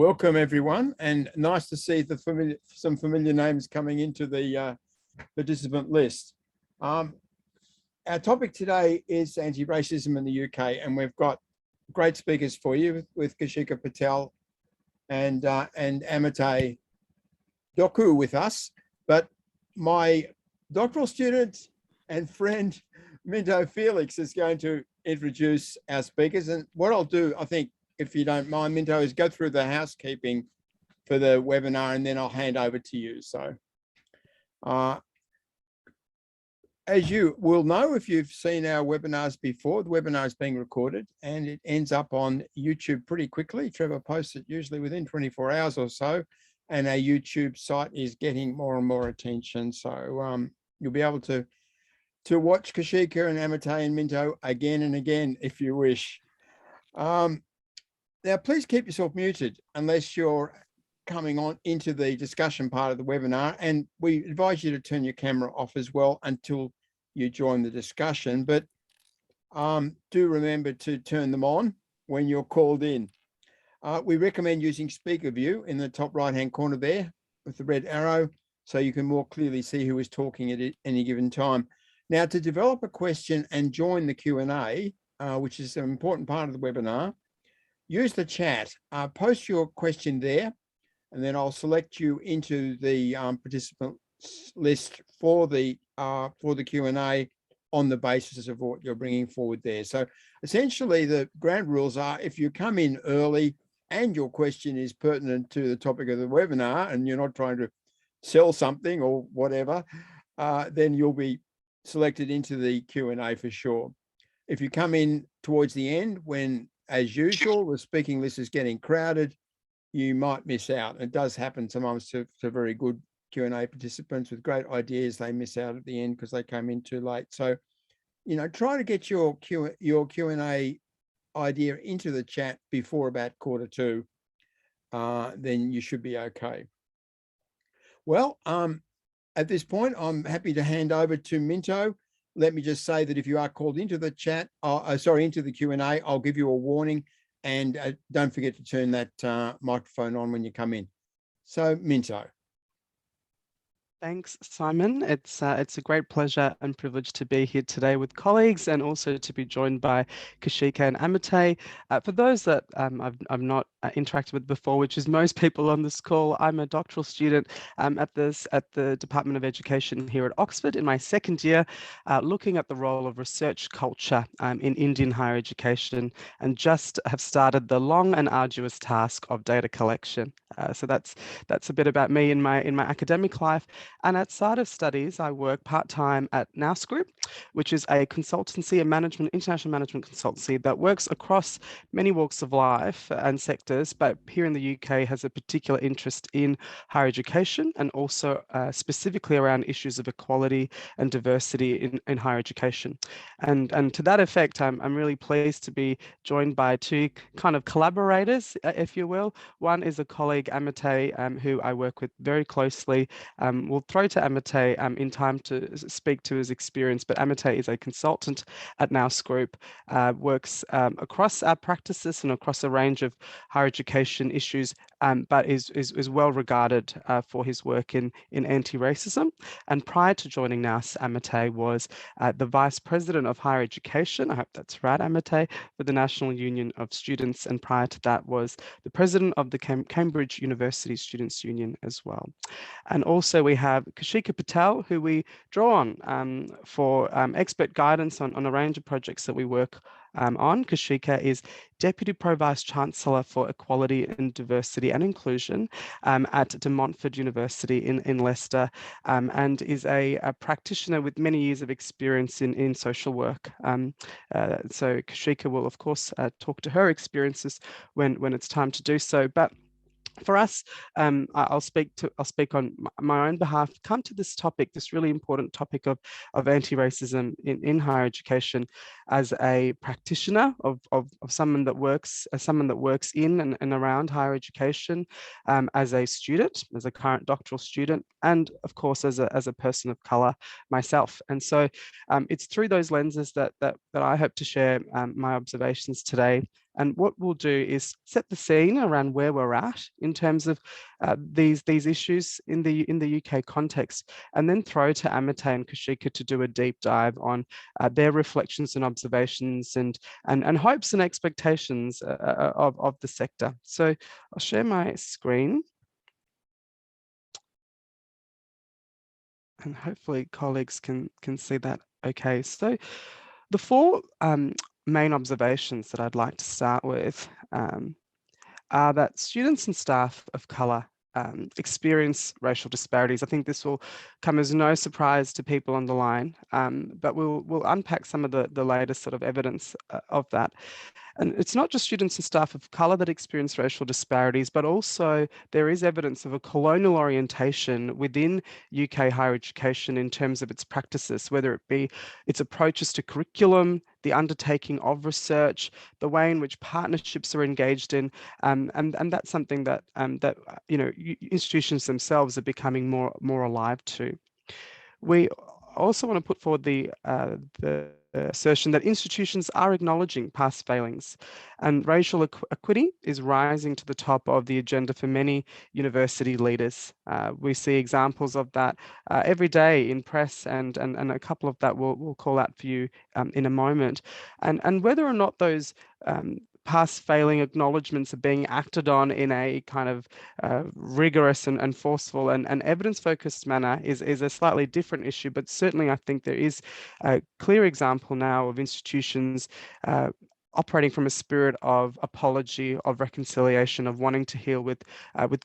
Welcome everyone, and nice to see some familiar names coming into the participant list. Our topic today is anti-racism in the UK, and we've got great speakers for you with Kaushika, Patel and Amatey, Doku with us. But my doctoral student and friend Minto, Felix, is going to introduce our speakers. And what I'll do, I think, if you don't mind, Minto, is go through the housekeeping for the webinar, and then I'll hand over to you. So as you will know, if you've seen our webinars before, the webinar is being recorded and it ends up on YouTube pretty quickly. Trevor posts it usually within 24 hours or so, and our YouTube site is getting more and more attention. So you'll be able to watch Kaushika and Amatey and Minto again and again if you wish. Now, please keep yourself muted unless you're coming on into the discussion part of the webinar, and we advise you to turn your camera off as well until you join the discussion. But do remember to turn them on when you're called in. We recommend using speaker view in the top right-hand corner there with the red arrow, so you can more clearly see who is talking at any given time. Now, to develop a question and join the Q&A, which is an important part of the webinar, use the chat, post your question there, and then I'll select you into the participant list for the Q&A on the basis of what you're bringing forward there. So essentially the ground rules are, if you come in early and your question is pertinent to the topic of the webinar and you're not trying to sell something or whatever, then you'll be selected into the Q&A for sure. If you come in towards the end, when, as usual, the speaking list is getting crowded, you might miss out. It does happen sometimes to very good Q&A participants with great ideas. They miss out at the end because they came in too late. So, you know, try to get your Q&A idea into the chat before about 1:45, then you should be okay. Well, at this point, I'm happy to hand over to Minto. Let me just say that if you are called into the chat, into the Q&A, I'll give you a warning, and don't forget to turn that microphone on when you come in. So, Minto. Thanks, Simon. It's a great pleasure and privilege to be here today with colleagues, and also to be joined by Kaushika and Amatey. For those that I've not interacted with before, which is most people on this call, I'm a doctoral student at the Department of Education here at Oxford in my second year, looking at the role of research culture in Indian higher education, and just have started the long and arduous task of data collection. So that's a bit about me in my academic life. And outside of studies, I work part-time at Nous Group, which is a consultancy, international management consultancy that works across many walks of life and sectors, but here in the UK has a particular interest in higher education, and also specifically around issues of equality and diversity in higher education. And to that effect, I'm really pleased to be joined by two kind of collaborators, if you will. One is a colleague, Amatey, who I work with very closely. We'll throw to Amatey in time to speak to his experience, but Amatey is a consultant at Nous Group, works across our practices and across a range of higher education issues, but is well regarded for his work in anti-racism. And prior to joining Nous, Amatey was the Vice President of Higher Education, I hope that's right, Amatey, for the National Union of Students, and prior to that was the President of the Cambridge University Students' Union as well. And also we have Kaushika Patel, who we draw on for expert guidance on a range of projects that we work on. Kaushika is Deputy Pro-Vice Chancellor for Equality and Diversity and Inclusion at Montfort University in Leicester, and is a practitioner with many years of experience in social work. So Kaushika will, of course, talk to her experiences when it's time to do so. But for us, I'll speak on my own behalf, come to this topic, this really important topic of anti-racism in higher education, as a practitioner of someone that works in and around higher education, as a student, as a current doctoral student, and of course as a person of color myself. And so it's through those lenses that I hope to share my observations today And what we'll do is set the scene around where we're at in terms of these issues in the UK context, and then throw to Amatey and Kaushika to do a deep dive on their reflections and observations and hopes and expectations of the sector. So I'll share my screen. And hopefully colleagues can see that okay. So the four main observations that I'd like to start with are that students and staff of colour experience racial disparities. I think this will come as no surprise to people on the line, but we'll unpack some of the latest sort of evidence of that. And it's not just students and staff of colour that experience racial disparities, but also there is evidence of a colonial orientation within UK higher education in terms of its practices, whether it be its approaches to curriculum, the undertaking of research, the way in which partnerships are engaged in, and that's something that institutions themselves are becoming more alive to. We also want to put forward the assertion that institutions are acknowledging past failings, and racial equity is rising to the top of the agenda for many university leaders. We see examples of that every day in press, and a couple of that we'll call out for you in a moment. And whether or not those past failing acknowledgements are being acted on in a kind of rigorous and forceful and evidence-focused manner is a slightly different issue, but certainly I think there is a clear example now of institutions operating from a spirit of apology, of reconciliation, of wanting to heal with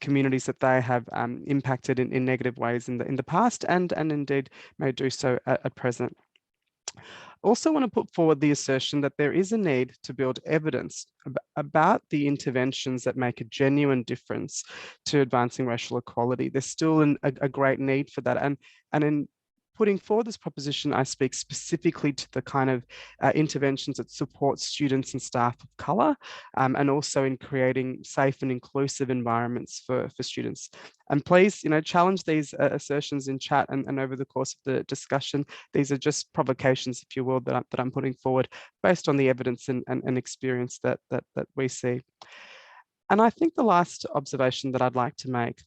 communities that they have impacted in negative ways in the past and indeed may do so at present. Also want to put forward the assertion that there is a need to build evidence about the interventions that make a genuine difference to advancing racial equality. There's still a great need for that. And in putting forward this proposition, I speak specifically to the kind of interventions that support students and staff of colour, and also in creating safe and inclusive environments for students. And please, challenge these assertions in chat and over the course of the discussion. These are just provocations, if you will, that I'm putting forward based on the evidence and experience that we see. And I think the last observation that I'd like to make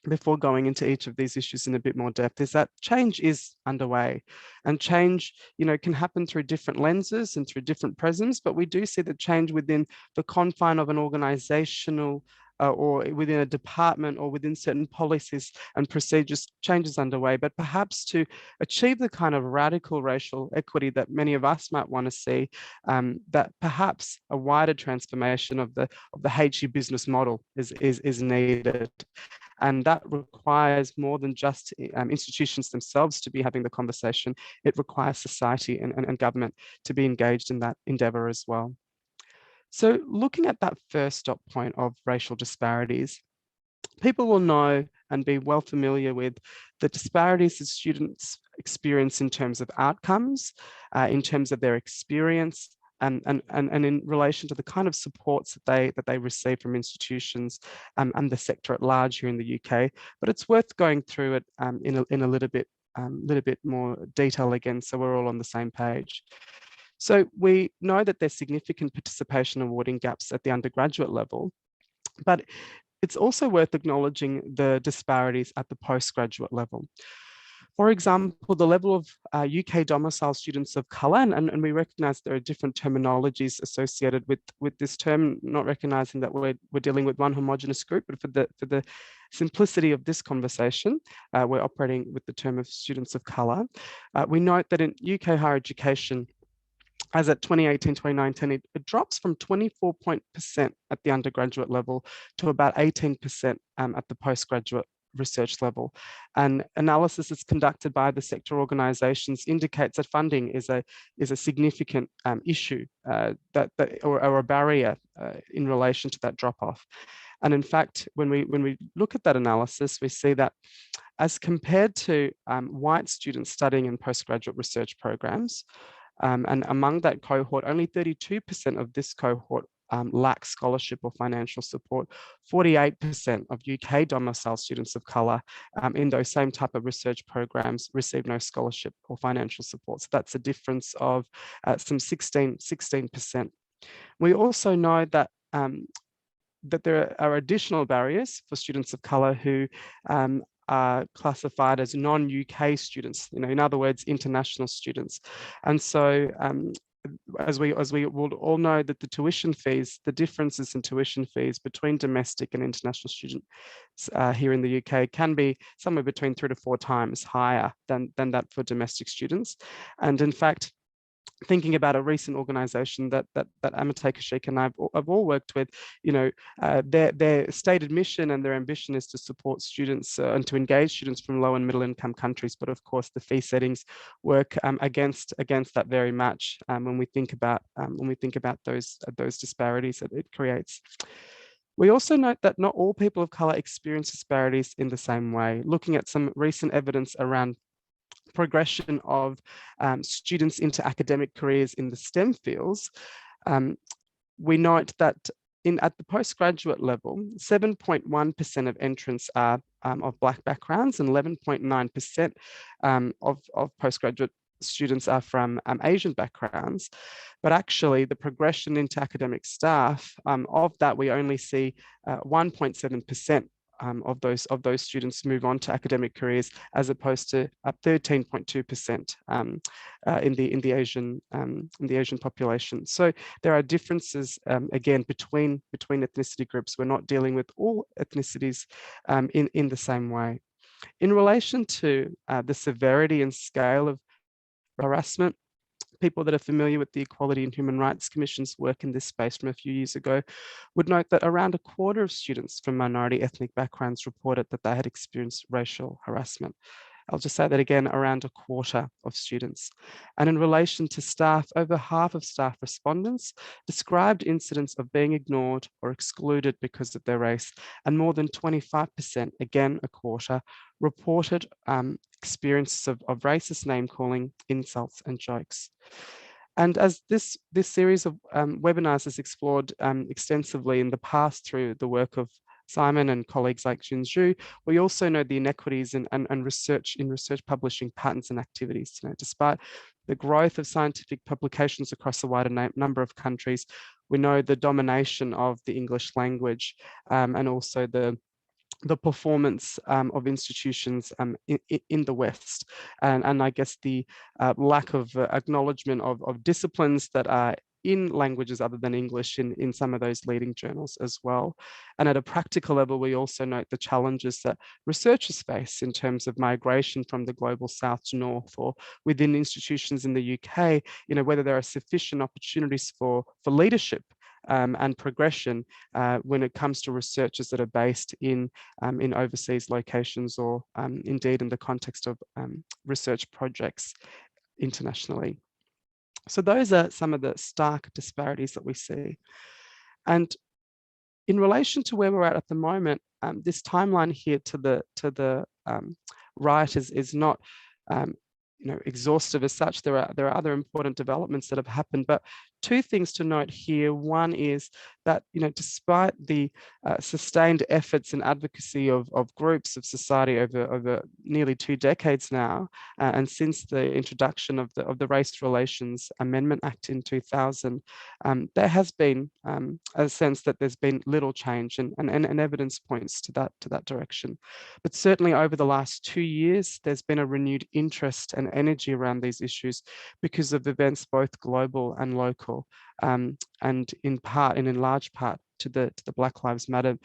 before going into each of these issues in a bit more depth is that change is underway, and change, can happen through different lenses and through different prisms, but we do see that change within the confine of an organizational or within a department or within certain policies and procedures, change is underway. But perhaps to achieve the kind of radical racial equity that many of us might want to see, that perhaps a wider transformation of the HE business model is needed. And that requires more than just institutions themselves to be having the conversation. It requires society and government to be engaged in that endeavour as well. So looking at that first stop point of racial disparities, people will know and be well familiar with the disparities that students experience in terms of outcomes, in terms of their experience, and in relation to the kind of supports that they receive from institutions and the sector at large here in the UK. But it's worth going through it in a little bit more detail again, so we're all on the same page. So we know that there's significant participation awarding gaps at the undergraduate level, but it's also worth acknowledging the disparities at the postgraduate level. For example, the level of UK domicile students of colour, and we recognise there are different terminologies associated with this term, not recognising that we're dealing with one homogenous group, but for the simplicity of this conversation, we're operating with the term of students of colour. We note that in UK higher education, as at 2018-2019, it drops from 24% at the undergraduate level to about 18% at the postgraduate research level. And analysis that's conducted by the sector organisations indicates that funding is a significant issue or a barrier in relation to that drop-off. And in fact, when we look at that analysis, we see that as compared to white students studying in postgraduate research programs, and among that cohort, only 32% of this cohort lack scholarship or financial support. 48% of UK domicile students of colour in those same type of research programs receive no scholarship or financial support. So that's a difference of some 16%. We also know that that there are additional barriers for students of colour who are classified as non-UK students, in other words, international students. And so as we will all know, that the tuition fees, the differences in tuition fees between domestic and international students here in the UK can be somewhere between 3 to 4 times higher than that for domestic students. And in fact, thinking about a recent organisation that Amatey, Kaushika, and I've all worked with, their stated mission and their ambition is to support students and to engage students from low and middle income countries. But of course, the fee settings work against that very match when we think about those disparities that it creates. We also note that not all people of colour experience disparities in the same way. Looking at some recent evidence around progression of students into academic careers in the STEM fields, we note that at the postgraduate level, 7.1% of entrants are of Black backgrounds, and 11.9% of postgraduate students are from Asian backgrounds. But actually, the progression into academic staff, of that, we only see 1.7% of those students move on to academic careers, as opposed to 13.2% in the Asian population. So there are differences again between ethnicity groups. We're not dealing with all ethnicities in the same way. In relation to the severity and scale of harassment, people that are familiar with the Equality and Human Rights Commission's work in this space from a few years ago would note that around a quarter of students from minority ethnic backgrounds reported that they had experienced racial harassment. I'll just say that again, around a quarter of students. And in relation to staff, over half of staff respondents described incidents of being ignored or excluded because of their race, and more than 25%, again a quarter, reported experiences of racist name calling, insults and jokes. And as this series of webinars has explored extensively in the past through the work of Simon and colleagues like Junju, we also know the inequities in research publishing patterns and activities. Despite the growth of scientific publications across a wider number of countries, we know the domination of the English language and also the performance of institutions in the West, and I guess the lack of acknowledgement of disciplines that are in languages other than English in some of those leading journals as well. And at a practical level, we also note the challenges that researchers face in terms of migration from the global south to north, or within institutions in the UK, whether there are sufficient opportunities for leadership and progression when it comes to researchers that are based in overseas locations, or indeed in the context of research projects internationally. So those are some of the stark disparities that we see. And in relation to where we're at the moment, this timeline here to the right is not exhaustive as such. There are other important developments that have happened, but two things to note here. One is that despite the sustained efforts and advocacy of groups of society over nearly 2 decades now, and since the introduction of the Race Relations Amendment Act in 2000, there has been a sense that there's been little change, and evidence points to that direction. But certainly over the last 2 years, there's been a renewed interest and energy around these issues because of events both global and local. And in large part to the Black Lives Matter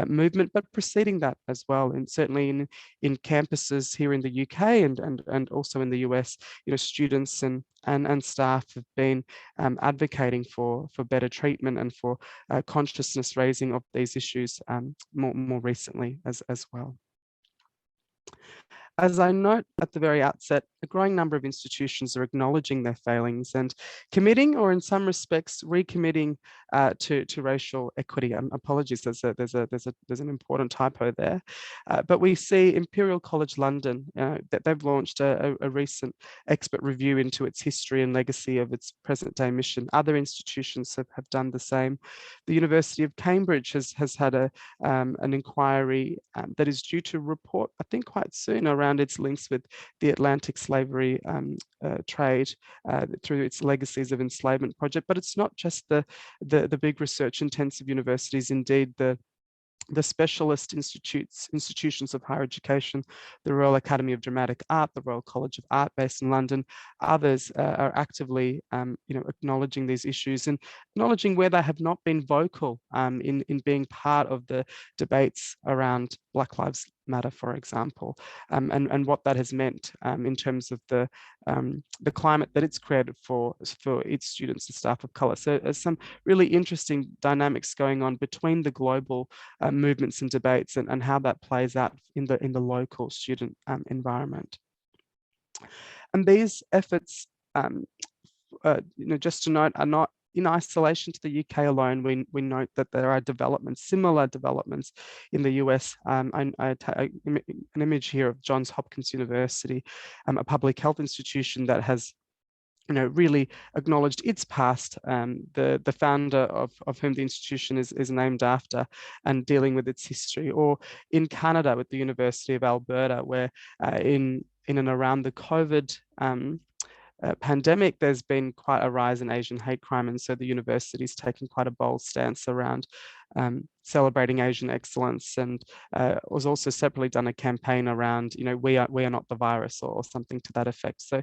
movement, but preceding that as well, and certainly in campuses here in the UK and also in the US, students and staff have been advocating for better treatment and for consciousness raising of these issues more recently as well. As I note at the very outset, a growing number of institutions are acknowledging their failings and committing, or in some respects, recommitting to racial equity. Apologies, there's an important typo there. But we see Imperial College London that they've launched a recent expert review into its history and legacy of its present-day mission. Other institutions have done the same. The University of Cambridge has had an inquiry that is due to report, I think, quite soon around around its links with the Atlantic slavery trade through its legacies of enslavement project. But it's not just the big research-intensive universities. Indeed, the specialist institutions of higher education, the Royal Academy of Dramatic Art, the Royal College of Art based in London, others are actively acknowledging these issues and acknowledging where they have not been vocal in being part of the debates around Black Lives Matter, for example, and what that has meant in terms of the climate that it's created for its students and staff of colour. So there's some really interesting dynamics going on between the global movements and debates and how that plays out in the local student environment. And these efforts, just to note, are not in isolation to the UK alone. We note that there are similar developments in the US. I take an image here of Johns Hopkins University, a public health institution that has really acknowledged its past, the founder of whom the institution is named after, and dealing with its history. Or in Canada with the University of Alberta, where in and around the COVID pandemic, there's been quite a rise in Asian hate crime, and so the university's taken quite a bold stance around celebrating Asian excellence, and was also separately done a campaign around, we are not the virus, or something to that effect. So,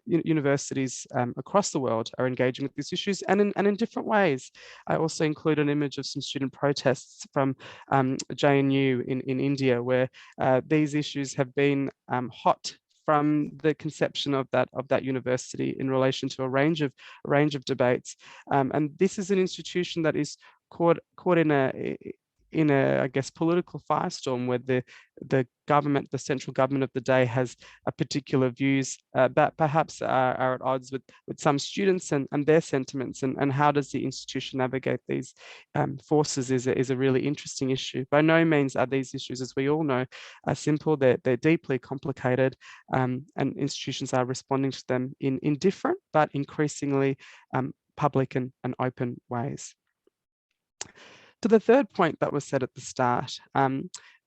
universities across the world are engaging with these issues, and in different ways. I also include an image of some student protests from JNU in India, where these issues have been hot from the conception of that university in relation to a range of debates, and this is an institution that is caught in a I guess political firestorm, where the government, the central government of the day, has a particular views that perhaps are at odds with some students and their sentiments, and how does the institution navigate these forces is a really interesting issue. By no means are these issues, as we all know, are simple. They're deeply complicated, and institutions are responding to them in different but increasingly public and open ways. To the third point that was said at the start,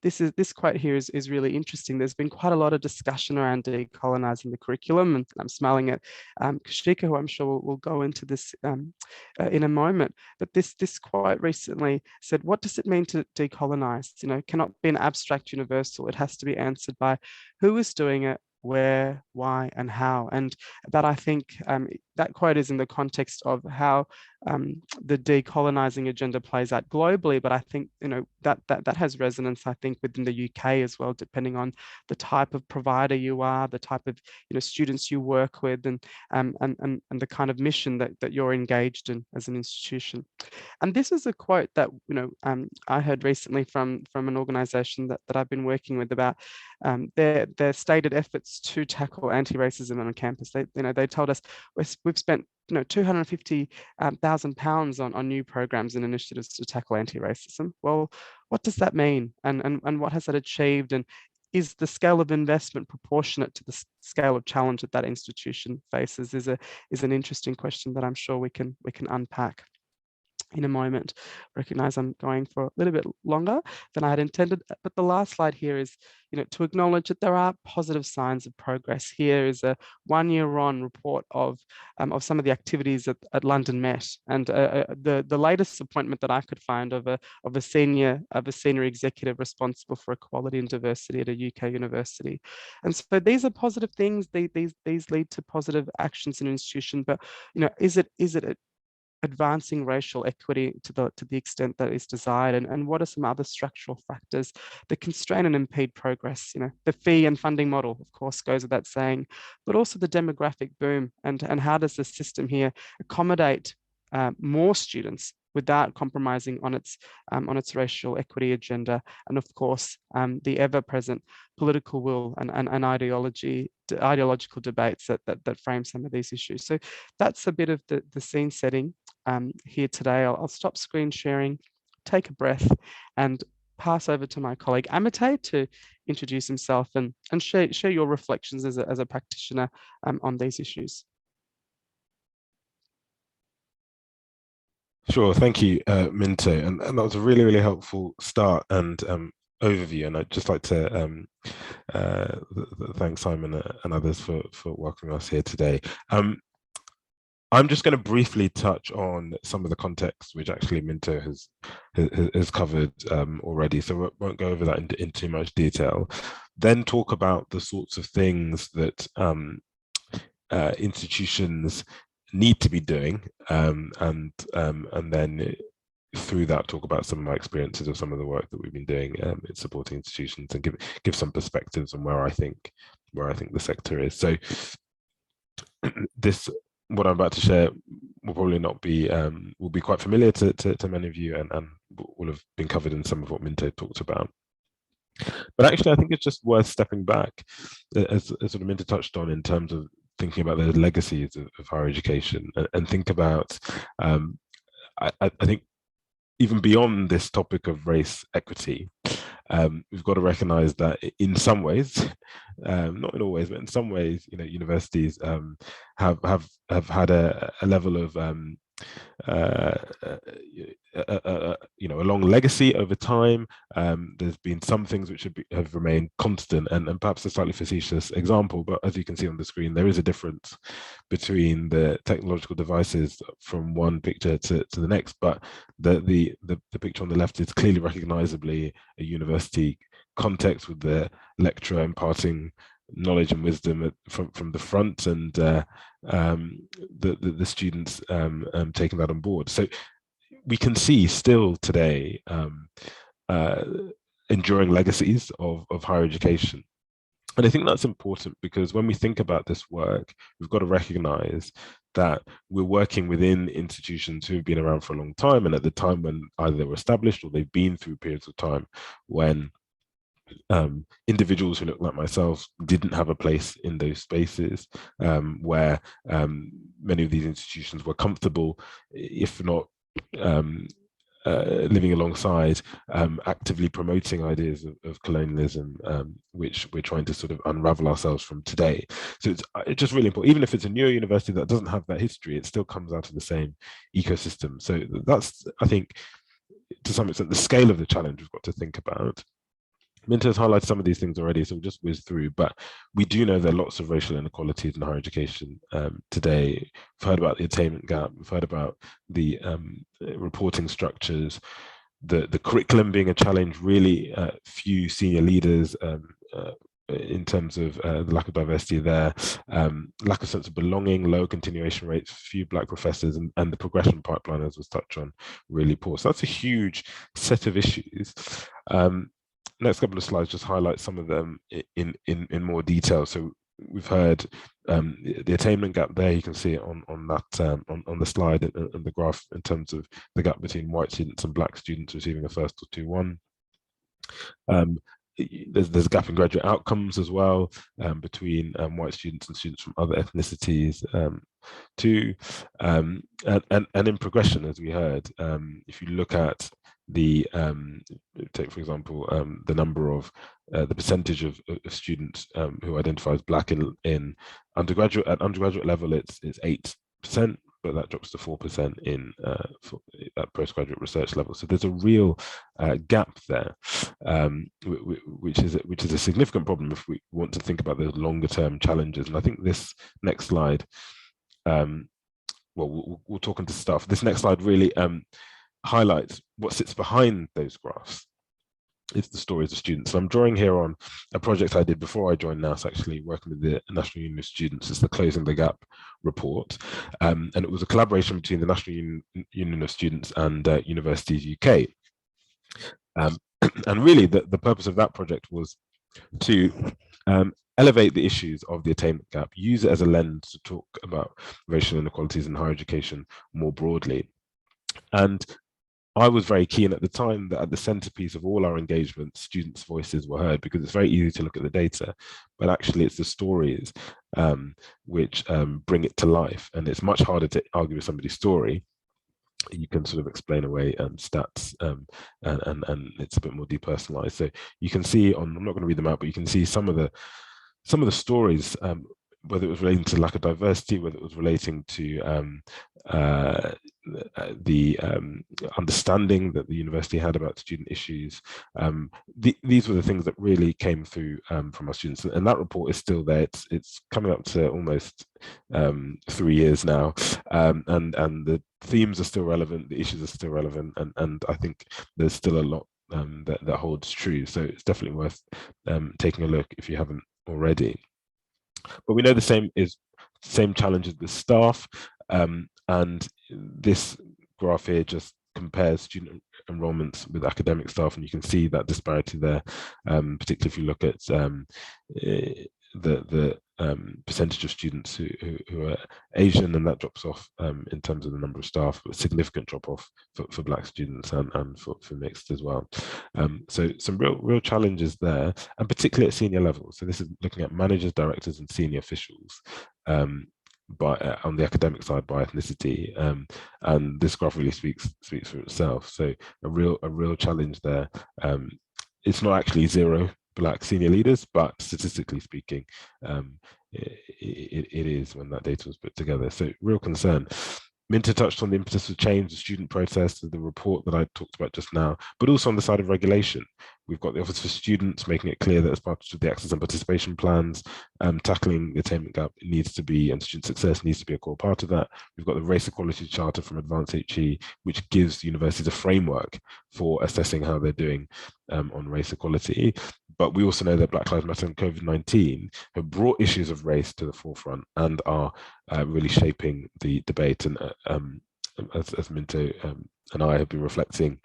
this quote here is really interesting. There's been quite a lot of discussion around decolonizing the curriculum, and I'm smiling at Kaushika, who I'm sure will go into this in a moment. But this quote recently said, what does it mean to decolonize? Cannot be an abstract universal. It has to be answered by who is doing it, where, why, and how. And that, I think, that quote is in the context of how the decolonizing agenda plays out globally, but I think that has resonance, I think, within the UK as well, depending on the type of provider you are, the type of students you work with, and the kind of mission that you're engaged in as an institution. And this is a quote that I heard recently from an organization that I've been working with about their stated efforts to tackle anti-racism on campus. They told us we've spent £250,000 on new programs and initiatives to tackle anti-racism. Well, what does that mean, and what has that achieved, and is the scale of investment proportionate to the scale of challenge that institution faces? Is an interesting question that I'm sure we can unpack in a moment. Recognize I'm going for a little bit longer than I had intended, but the last slide here is, to acknowledge that there are positive signs of progress. Here is a 1 year on report of some of the activities at London Met, and the latest appointment that I could find of a senior executive responsible for equality and diversity at a UK university. And so these are positive things. These lead to positive actions in an institution, but is it advancing racial equity to the extent that is desired, and what are some other structural factors that constrain and impede progress? The fee and funding model, of course, goes without saying, but also the demographic boom, and how does the system here accommodate more students without compromising on its racial equity agenda, and of course the ever-present political will and ideological debates that frame some of these issues. So that's a bit of the scene setting here today. I'll stop screen sharing, take a breath, and pass over to my colleague Amatey to introduce himself and share your reflections as a practitioner on these issues. Sure, thank you, Minto, and that was a really, really helpful start, and overview, and I'd just like to thank Simon and others for welcoming us here today. I'm just going to briefly touch on some of the context which actually Minto has covered already, so we won't go over that in too much detail. Then talk about the sorts of things that institutions need to be doing, and then through that talk about some of my experiences of some of the work that we've been doing in supporting institutions, and give some perspectives on where I think the sector is. So this, what I'm about to share, will probably not be will be quite familiar to many of you, and will have been covered in some of what Minto talked about. But actually, I think it's just worth stepping back, as sort of Minto touched on, in terms of thinking about the legacies of higher education, and think about, I think, even beyond this topic of race equity, we've got to recognize that in some ways, not in all ways, but in some ways, universities have had a level of a long legacy over time. There's been some things which have remained constant, and perhaps a slightly facetious example, but as you can see on the screen, there is a difference between the technological devices from one picture to the next, but the picture on the left is clearly recognizably a university context, with the lecturer imparting knowledge and wisdom from the front, and the students taking that on board. So we can see still today enduring legacies of higher education. And I think that's important, because when we think about this work, we've got to recognize that we're working within institutions who've been around for a long time, and at the time when either they were established or they've been through periods of time when individuals who look like myself didn't have a place in those spaces, where many of these institutions were comfortable, if not living alongside, actively promoting ideas of colonialism, which we're trying to sort of unravel ourselves from today. So it's just really important. Even if it's a newer university that doesn't have that history, it still comes out of the same ecosystem. So that's, I think, to some extent, the scale of the challenge we've got to think about. Minto has highlighted some of these things already, so we'll just whiz through, but we do know there are lots of racial inequalities in higher education today. We've heard about the attainment gap, we've heard about the reporting structures, the curriculum being a challenge, really few senior leaders in terms of the lack of diversity there, lack of sense of belonging, low continuation rates, few Black professors, and the progression pipeline, as was touched on, really poor. So that's a huge set of issues. Next couple of slides just highlight some of them in more detail. So we've heard the attainment gap there. You can see it on that on the slide and the graph in terms of the gap between white students and Black students receiving a first or 2-1. There's a gap in graduate outcomes as well, between white students and students from other ethnicities too, and in progression, as we heard. If you look at the take for example the number of the percentage of students who identify as Black in undergraduate, at undergraduate level, it's 8%, but that drops to 4% in at postgraduate research level. So there's a real gap there, which is a significant problem if we want to think about those longer term challenges. And I think this next slide, well, we'll talk into stuff. This next slide really highlights what sits behind those graphs. It's the stories of students. So I'm drawing here on a project I did before I joined Nous, actually working with the National Union of Students. It's the Closing the Gap report. And it was a collaboration between the National Union of Students and Universities UK. And really the purpose of that project was to elevate the issues of the attainment gap, use it as a lens to talk about racial inequalities in higher education more broadly. And I was very keen at the time that at the centerpiece of all our engagements, students' voices were heard, because it's very easy to look at the data, but actually it's the stories which bring it to life. And it's much harder to argue with somebody's story. You can sort of explain away stats, and it's a bit more depersonalized. So you can see I'm not going to read them out, but you can see some of the stories whether it was relating to lack of diversity, whether it was relating to the understanding that the university had about student issues. These were the things that really came through from our students, and that report is still there. It's coming up to almost 3 years now, and the themes are still relevant, the issues are still relevant, and I think there's still a lot that holds true. So it's definitely worth taking a look if you haven't already. But we know the same challenges with staff, and this graph here just compares student enrollments with academic staff, and you can see that disparity there, particularly if you look at the percentage of students who are Asian, and that drops off in terms of the number of staff, a significant drop off for Black students and for mixed as well. So some real challenges there, and particularly at senior levels. So this is looking at managers, directors, and senior officials on the academic side by ethnicity, and this graph really speaks for itself. So a real challenge there. It's not actually zero Black senior leaders, but statistically speaking, it is when that data was put together. So real concern. Minto touched on the impetus for change, the student protest, the report that I talked about just now, but also on the side of regulation. We've got the Office for Students making it clear that as part of the access and participation plans, tackling the attainment gap needs to be, and student success needs to be a core part of that. We've got the Race Equality Charter from Advanced HE, which gives universities a framework for assessing how they're doing on race equality. But we also know that Black Lives Matter and COVID-19 have brought issues of race to the forefront and are really shaping the debate. And as Minto and I have been reflecting,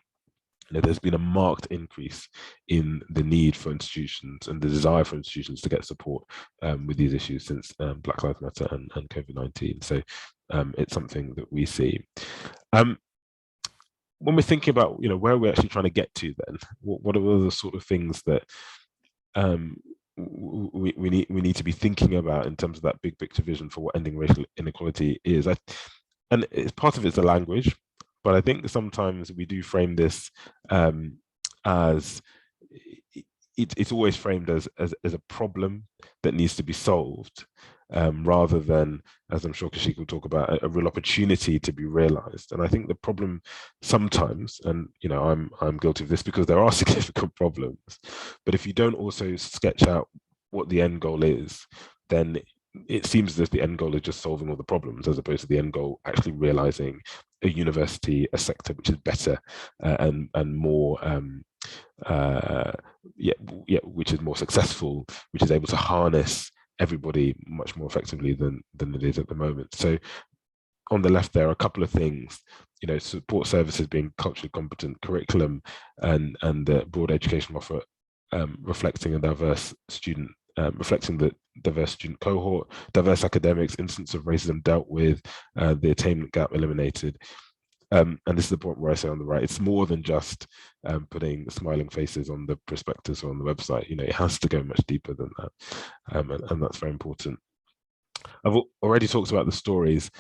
there's been a marked increase in the need for institutions and the desire for institutions to get support with these issues since Black Lives Matter and COVID-19. So it's something that we see. When we're thinking about, where are we actually trying to get to then? What are the sort of things that we need to be thinking about in terms of that big picture vision for what ending racial inequality is? And it's part of it's the language, but I think sometimes we do frame this as it's always framed as a problem that needs to be solved, rather than, as I'm sure Kaushika will talk about, a real opportunity to be realized. And I think the problem sometimes, and I'm guilty of this because there are significant problems, but if you don't also sketch out what the end goal is, then it seems as if the end goal is just solving all the problems, as opposed to the end goal actually realizing a university, a sector which is better and more which is more successful, which is able to harness everybody much more effectively than it is at the moment. So on the left there are a couple of things, support services being culturally competent, curriculum and the broad education offer reflecting a diverse student, reflecting the diverse student cohort, diverse academics, instance of racism dealt with, the attainment gap eliminated. And this is the point where I say on the right, it's more than just putting smiling faces on the prospectus or on the website. It has to go much deeper than that, and that's very important. I've already talked about the stories.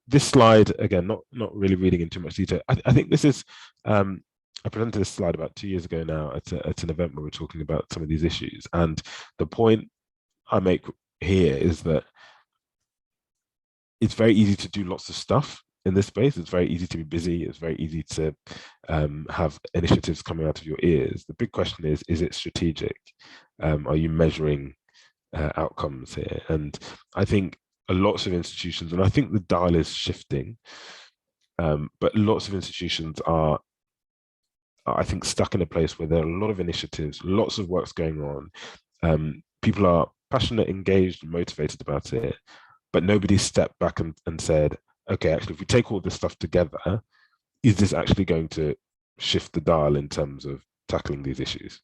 This slide, again, not really reading in too much detail. I think this is, I presented this slide about 2 years ago now at an event where we're talking about some of these issues. And the point I make here is that it's very easy to do lots of stuff in this space. It's very easy to be busy. It's very easy to have initiatives coming out of your ears. The big question is it strategic? Are you measuring outcomes here? And I think lots of institutions, and I think the dial is shifting, but lots of institutions are, I think, stuck in a place where there are a lot of initiatives, lots of work's going on. People are passionate, engaged, motivated about it, but nobody stepped back and said, okay, actually, if we take all this stuff together, is this actually going to shift the dial in terms of tackling these issues?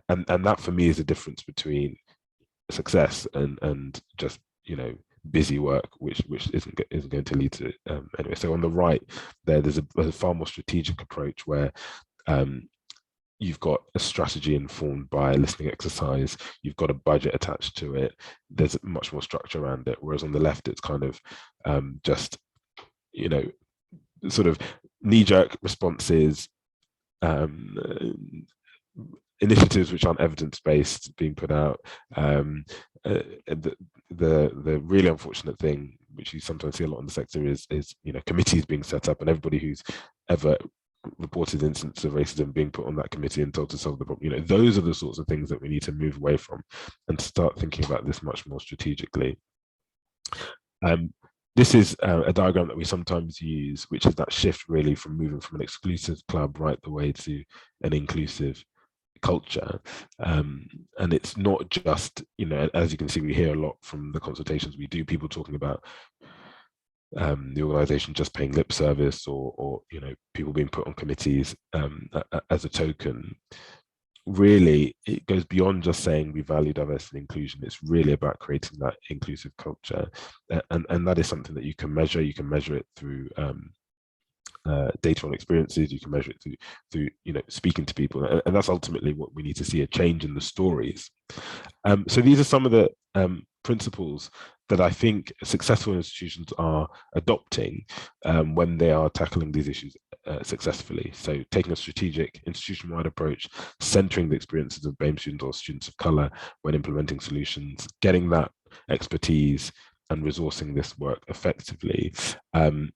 And that for me is the difference between success and just busy work, which isn't going to lead to anyway. So on the right there's a far more strategic approach where you've got a strategy informed by a listening exercise, you've got a budget attached to it, there's much more structure around it. Whereas on the left, it's kind of just, sort of knee-jerk responses, initiatives which aren't evidence-based being put out, the really unfortunate thing, which you sometimes see a lot in the sector, is committees being set up, and everybody who's ever reported instances of racism being put on that committee and told to solve the problem. Those are the sorts of things that we need to move away from and start thinking about this much more strategically. This is a diagram that we sometimes use, which is that shift really from moving from an exclusive club right the way to an inclusive culture. And it's not just, as you can see, we hear a lot from the consultations we do, people talking about the organization just paying lip service, or people being put on committees as a token. Really, it goes beyond just saying we value diversity and inclusion. It's really about creating that inclusive culture, and that is something that you can measure. You can measure it through data on experiences. You can measure it through speaking to people, and that's ultimately what we need to see, a change in the stories. So these are some of the principles that I think successful institutions are adopting when they are tackling these issues successfully. So taking a strategic institution-wide approach, centering the experiences of BAME students or students of color when implementing solutions, getting that expertise and resourcing this work effectively. And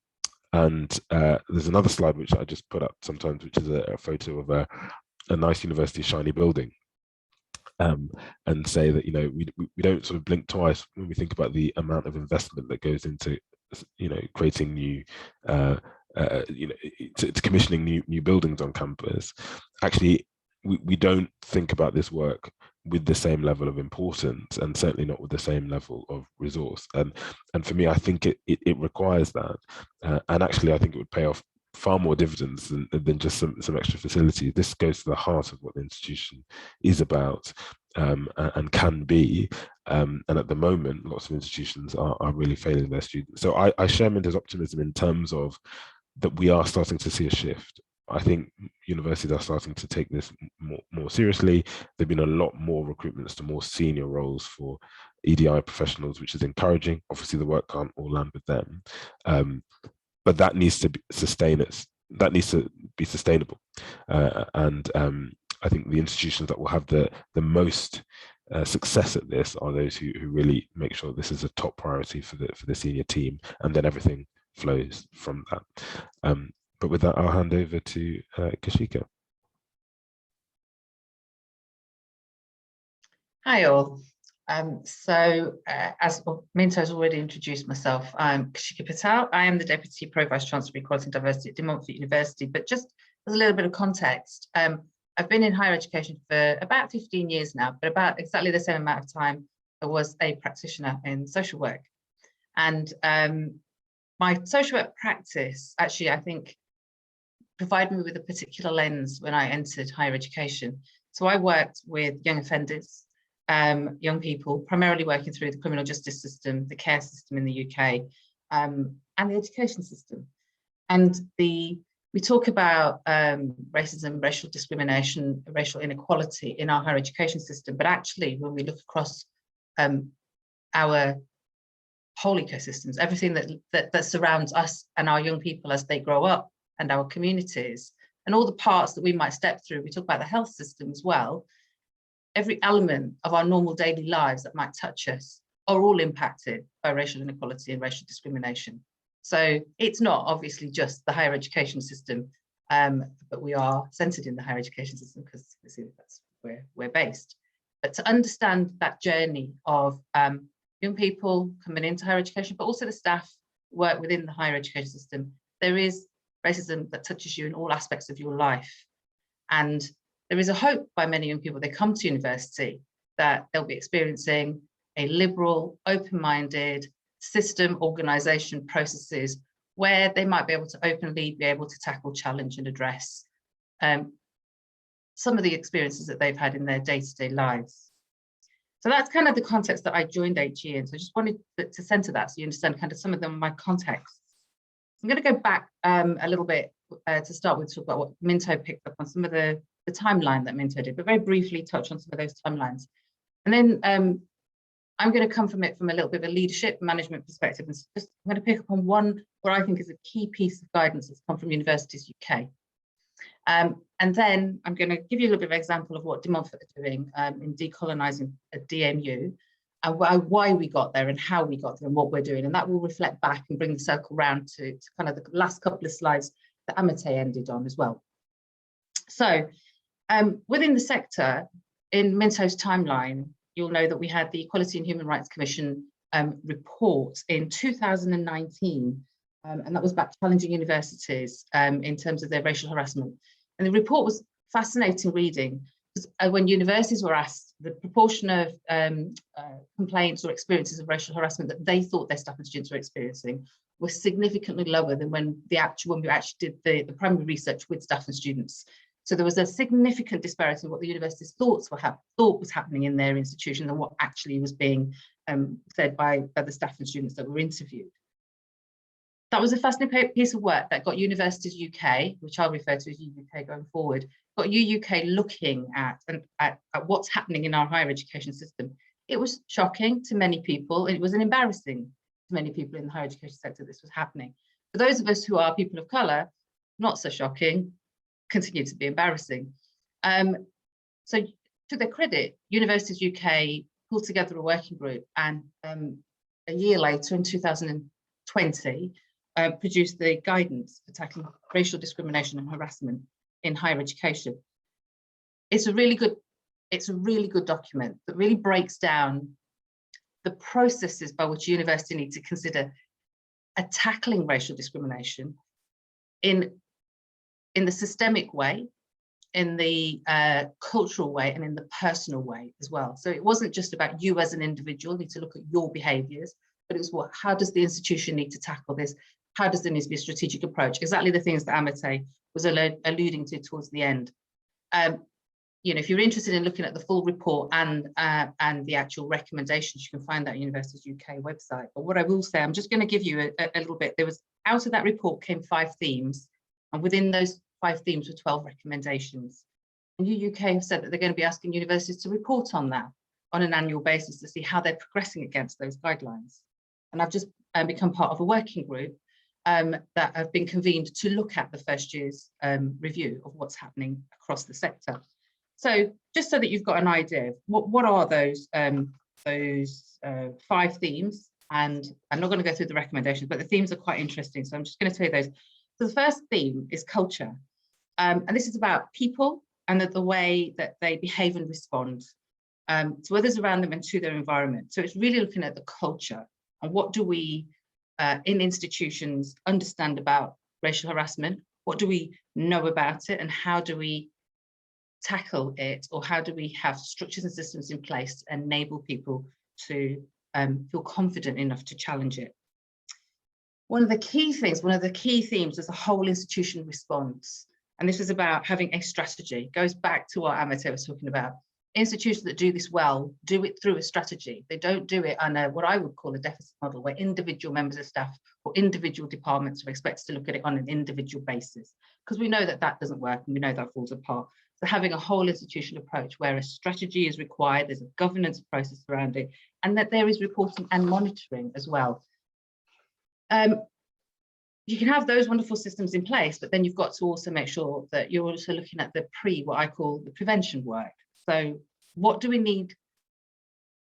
there's another slide which I just put up sometimes, which is a photo of a nice university shiny building. And say that we don't sort of blink twice when we think about the amount of investment that goes into creating new to commissioning new buildings on campus. Actually, we don't think about this work with the same level of importance, and certainly not with the same level of resource. And for me, I think it requires that, and actually I think it would pay off far more dividends than just some extra facilities. This goes to the heart of what the institution is about, and can be. And at the moment, lots of institutions are really failing their students. So I share Minto's optimism in terms of that we are starting to see a shift. I think universities are starting to take this more seriously. There've been a lot more recruitments to more senior roles for EDI professionals, which is encouraging. Obviously, the work can't all land with them. But that needs to be sustainable. And I think the institutions that will have the most success at this are those who really make sure this is a top priority for the senior team, and then everything flows from that. But with that, I'll hand over to Kaushika. Hi all. As Minto has already introduced myself, I'm Kaushika Patel. I am the Deputy Pro-Vice Chancellor for Equality and Diversity at Montfort University. But just as a little bit of context, I've been in higher education for about 15 years now, but about exactly the same amount of time I was a practitioner in social work. And my social work practice, actually, I think, provided me with a particular lens when I entered higher education. So I worked with young offenders, young people, primarily working through the criminal justice system, the care system in the UK, and the education system. And we talk about racism, racial discrimination, racial inequality in our higher education system, but actually when we look across our whole ecosystems, everything that surrounds us and our young people as they grow up, and our communities, and all the parts that we might step through, we talk about the health system as well. Every element of our normal daily lives that might touch us are all impacted by racial inequality and racial discrimination. So it's not obviously just the higher education system, but we are centered in the higher education system because that's where we're based. But to understand that journey of young people coming into higher education, but also the staff who work within the higher education system, there is racism that touches you in all aspects of your life. And there is a hope by many young people, they come to university, that they'll be experiencing a liberal, open-minded system, organisation, processes where they might be able to openly be able to tackle, challenge and address some of the experiences that they've had in their day-to-day lives. So that's kind of the context that I joined HE in. So I just wanted to centre that so you understand kind of some of them, my context. I'm going to go back a little bit to start with, talk about what Minto picked up on, some of the timeline that Minto did, but very briefly touch on some of those timelines. And then I'm going to come from it from a little bit of a leadership management perspective, and just I'm going to pick up on one where I think is a key piece of guidance that's come from Universities UK. And then I'm going to give you a little bit of example of what De Montfort are doing in decolonizing Dmu, and why we got there and how we got there and what we're doing. And that will reflect back and bring the circle round to kind of the last couple of slides that Amatey ended on as well. So within the sector, in Minto's timeline, you'll know that we had the Equality and Human Rights Commission report in 2019, and that was about challenging universities in terms of their racial harassment. And the report was fascinating reading, because when universities were asked the proportion of complaints or experiences of racial harassment that they thought their staff and students were experiencing was significantly lower than when we actually did the primary research with staff and students. So there was a significant disparity in what the universities thought was happening in their institution and what actually was being said by the staff and students that were interviewed. That was a fascinating piece of work that got Universities UK, which I'll refer to as UUK going forward, got UUK looking at what's happening in our higher education system. It was shocking to many people. It was embarrassing to many people in the higher education sector this was happening. For those of us who are people of colour, not so shocking, continue to be embarrassing. So to their credit, Universities UK pulled together a working group, and a year later in 2020, produced the guidance for tackling racial discrimination and harassment in higher education. It's a really good document that really breaks down the processes by which university need to consider tackling racial discrimination in the systemic way, in the cultural way, and in the personal way as well. So it wasn't just about you as an individual need to look at your behaviours, but it was how does the institution need to tackle this? How does there need to be a strategic approach? Exactly the things that Amatey was alluding to towards the end. You know, if you're interested in looking at the full report and the actual recommendations, you can find that at Universities UK website. But what I will say, I'm just going to give you a little bit. There was, out of that report came 5 themes, and within those 5 themes were 12 recommendations. And UUK have said that they're going to be asking universities to report on that on an annual basis to see how they're progressing against those guidelines. And I've just become part of a working group that have been convened to look at the first year's review of what's happening across the sector. So just so that you've got an idea of what are those 5 themes, and I'm not going to go through the recommendations, but the themes are quite interesting. So I'm just going to tell you those. So the first theme is culture. And this is about people and the way that they behave and respond to others around them and to their environment. So it's really looking at the culture and what do we in institutions understand about racial harassment? What do we know about it, and how do we tackle it, or how do we have structures and systems in place to enable people to feel confident enough to challenge it? One of the key themes is the whole institution response. And this is about having a strategy. It goes back to what Amatey was talking about. Institutions that do this well do it through a strategy. They don't do it on what I would call a deficit model, where individual members of staff or individual departments are expected to look at it on an individual basis, because we know that that doesn't work and we know that falls apart. So having a whole institution approach where a strategy is required, there's a governance process around it, and that there is reporting and monitoring as well. You can have those wonderful systems in place, but then you've got to also make sure that you're also looking at what I call the prevention work. So what do we need?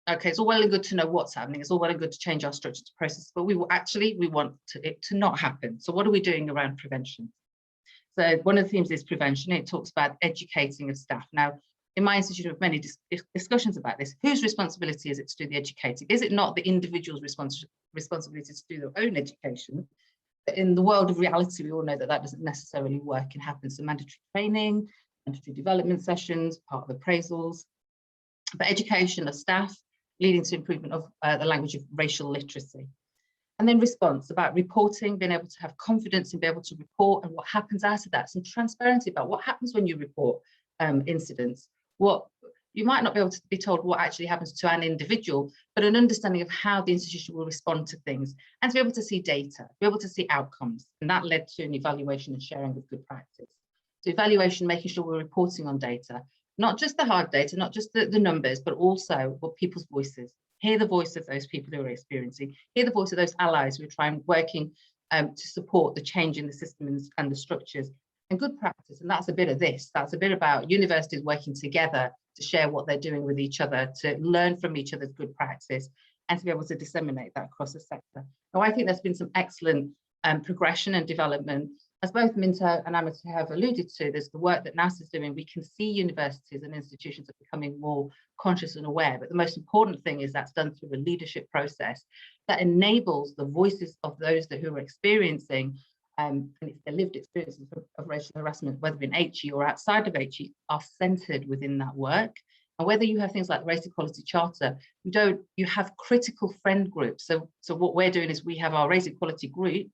Okay, it's all well and good to know what's happening. It's all well and good to change our structure to process, but we want it to not happen. So what are we doing around prevention? So one of the themes is prevention. It talks about educating of staff. Now, in my institute, we have many discussions about this. Whose responsibility is it to do the educating? Is it not the individual's responsibility to do their own education? In the world of reality, we all know that that doesn't necessarily work and happen. So mandatory training, mandatory development sessions, part of appraisals, but education of staff leading to improvement of the language of racial literacy. And then response, about reporting, being able to have confidence and be able to report, and what happens after that, some transparency about what happens when you report incidents. What you might not be able to be told what actually happens to an individual, but an understanding of how the institution will respond to things, and to be able to see data, be able to see outcomes. And that led to an evaluation and sharing of good practice. So evaluation, making sure we're reporting on data, not just the hard data, not just the numbers, but also what people's voices. Hear the voice of those people who are experiencing, hear the voice of those allies who are trying, working to support the change in the systems and the structures, and good practice. And that's a bit of this. That's a bit about universities working together to share what they're doing with each other, to learn from each other's good practice, and to be able to disseminate that across the sector. Now, I think there's been some excellent progression and development. As both Minto and Amatey have alluded to, there's the work that Nous is doing. We can see universities and institutions are becoming more conscious and aware, but the most important thing is that's done through a leadership process that enables the voices of those who are experiencing, and it's their lived experiences of racial harassment, whether in HE or outside of HE, are centered within that work. And whether you have things like Race Equality Charter, you have critical friend groups. So what we're doing is we have our Race Equality group,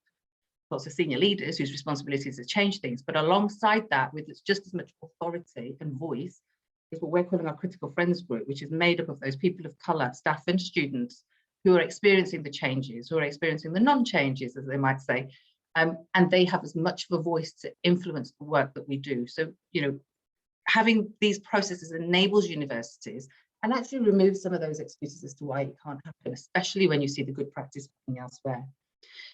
lots of senior leaders whose responsibility is to change things, but alongside that, with just as much authority and voice, is what we're calling our critical friends group, which is made up of those people of colour, staff and students who are experiencing the changes, who are experiencing the non-changes, as they might say, and they have as much of a voice to influence the work that we do. So, having these processes enables universities and actually removes some of those excuses as to why it can't happen, especially when you see the good practice happening elsewhere.